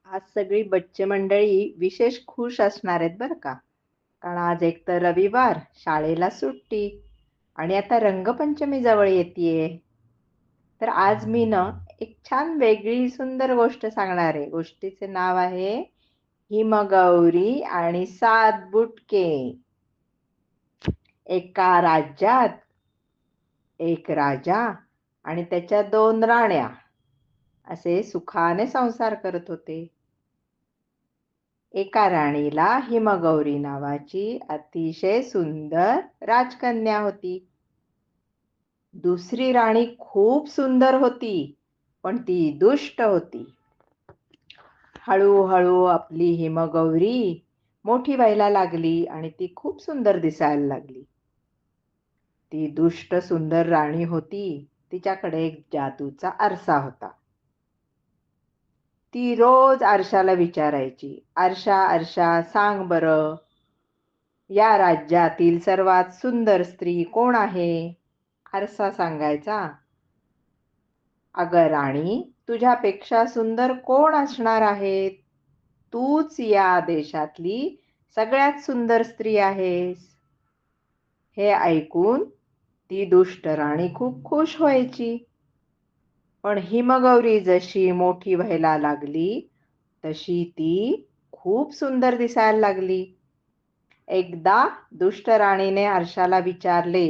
आज सगळी बच्चे मंडळी विशेष खुश असणार आहेत बरं का. कारण आज एक तर रविवार, शाळेला सुट्टी आणि आता रंगपंचमी जवळ येतेय. तर आज मी एक छान वेगळी सुंदर गोष्ट सांगणार आहे. गोष्टीचे नाव आहे हिमगौरी आणि 7 बुटके. एका राज्यात एक राजा आणि त्याच्या 2 राण्या असे सुखाने संसार करत होते. एका राणीला हिमगौरी नावाची अतिशय सुंदर राजकन्या होती. दुसरी राणी खूप सुंदर होती, पण ती दुष्ट होती. हळूहळू आपली हिमगौरी मोठी व्हायला लागली आणि ती खूप सुंदर दिसायला लागली. ती दुष्ट सुंदर राणी होती, तिच्याकडे एक जादूचा आरसा होता. ती रोज आरशाला विचारायची, आरशा आरशा सांग बरं, या राज्यातील सर्वात सुंदर स्त्री कोण आहे? आरसा सांगायचा, अगं राणी, तुझ्यापेक्षा सुंदर कोण असणार आहे? तूच या देशातली सगळ्यात सुंदर स्त्री आहेस. हे ऐकून ती दुष्ट राणी खूप खुश व्हायची. पण हिमगौरी जशी मोठी व्हायला लागली तशी ती खूप सुंदर दिसायला लागली. एकदा दुष्ट राणीने आरशाला विचारले,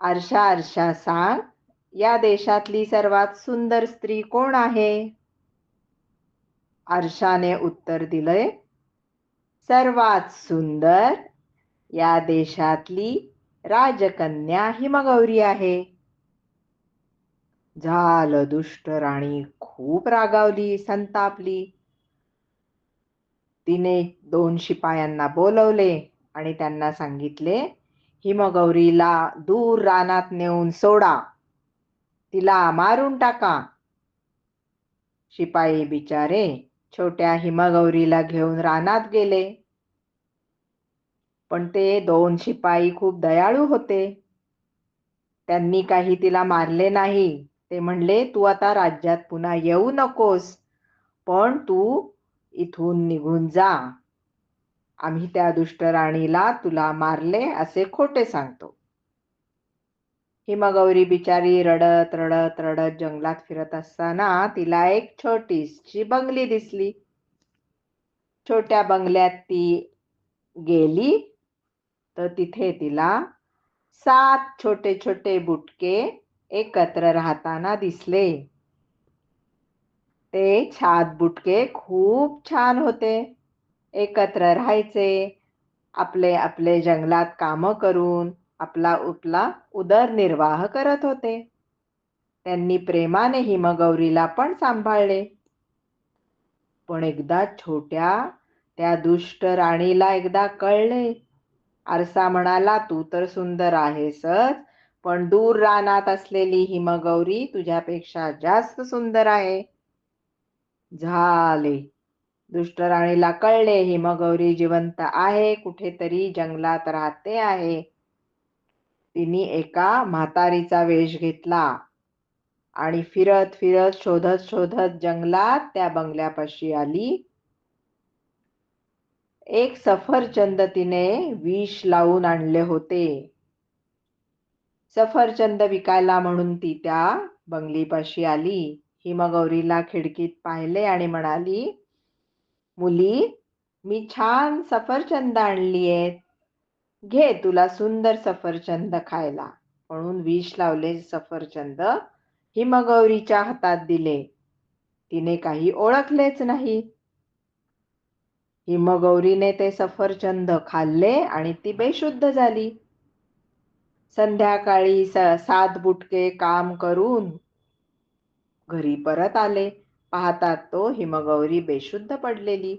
आरशा आरशा सांग, या देशातली सर्वात सुंदर स्त्री कोण आहे? आरशाने उत्तर दिले, सर्वात सुंदर या देशातली राजकन्या हिमगौरी आहे. झालं, दुष्ट राणी खूप रागावली, संतापली. तिने 2 शिपायांना बोलवले आणि त्यांना सांगितले, हिमगौरीला दूर रानात नेऊन सोडा, तिला मारून टाका. शिपाई बिचारे छोट्या हिमगौरीला घेऊन रानात गेले. पण ते 2 शिपाई खूप दयाळू होते. त्यांनी काही तिला मारले नाही. ते म्हणले, तू आता राज्यात पुन्हा येऊ नकोस, पण तू इथून निघून जा. आम्ही त्या दुष्ट राणीला तुला मारले असे खोटे सांगतो. हिमगौरी बिचारी रडत रडत रडत जंगलात फिरत असताना तिला एक छोटीशी बंगली दिसली. छोट्या बंगल्यात ती गेली तर तिथे तिला 7 छोटे छोटे बुटके एकत्र राहताना दिसले. ते 7 बुटके खूप छान होते. एकत्र राहायचे, आपले आपले जंगलात कामं करून आपला उदरनिर्वाह करत होते. त्यांनी प्रेमाने हिमगौरीला पण सांभाळले. पण एकदा त्या दुष्ट राणीला एकदा कळले. आरसा म्हणाला, तू तर सुंदर आहेसच, पण दूर रानात असलेली हिमगौरी तुझ्यापेक्षा जास्त सुंदर आहे. झाले, दुष्ट राणीला कळले हिमगौरी जिवंत आहे, कुठेतरी जंगलात राहते आहे. तिने एका म्हातारीचा वेश घेतला आणि फिरत फिरत शोधत शोधत जंगलात त्या बंगल्यापाशी आली. एक सफरचंद तिने विष लावून आणले होते. सफरचंद विकायला म्हणून ती त्या बंगलीपाशी आली. हिमगौरीला खिडकीत पाहिले आणि म्हणाली, मुली, मी छान सफरचंद आणली आहेत, घे तुला सुंदर सफरचंद खायला. म्हणून विष लावले सफरचंद हिमगौरीच्या हातात दिले. तिने काही ओळखलेच नाही. हिमगौरीने ते सफरचंद खाल्ले आणि ती बेशुद्ध झाली. संध्याकाळी 7 बुटके काम करून घरी परत आले. पाहतात तो हिमगौरी बेशुद्ध पडलेली.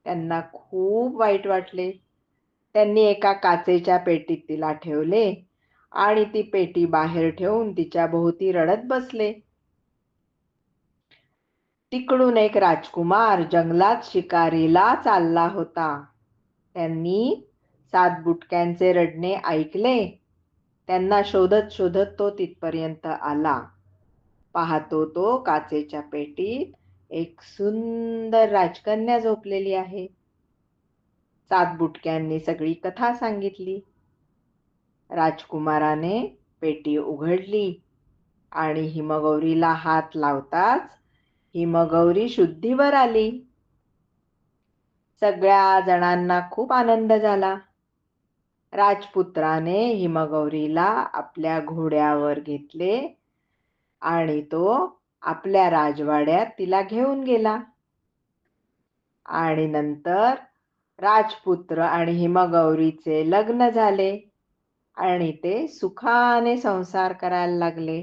त्यांना खूप वाईट वाटले. त्यांनी एका काचेच्या पेटीत तिला ठेवले आणि ती पेटी बाहेर ठेवून तिच्या भोवती रडत बसले. तिकडून एक राजकुमार जंगलात शिकारीला चालला होता. त्यांनी 7 बुटक्यांचे रडणे ऐकले. त्यांना शोधत शोधत तो तिथपर्यंत आला. पाहतो तो काचेच्या पेटीत एक सुंदर राजकन्या झोपलेली आहे. 7 बुटक्यांनी सगळी कथा सांगितली. राजकुमाराने पेटी उघडली आणि हिमगौरीला हात लावताच हिमगौरी शुद्धीवर आली. सगळ्या जणांना खूप आनंद झाला. राजपुत्राने हिमगौरीला आपल्या घोड्यावर घेतले आणि तो आपल्या राजवाड्यात तिला घेऊन गेला. आणि नंतर राजपुत्र आणि हिमगौरीचे लग्न झाले आणि ते सुखाने संसार करायला लागले.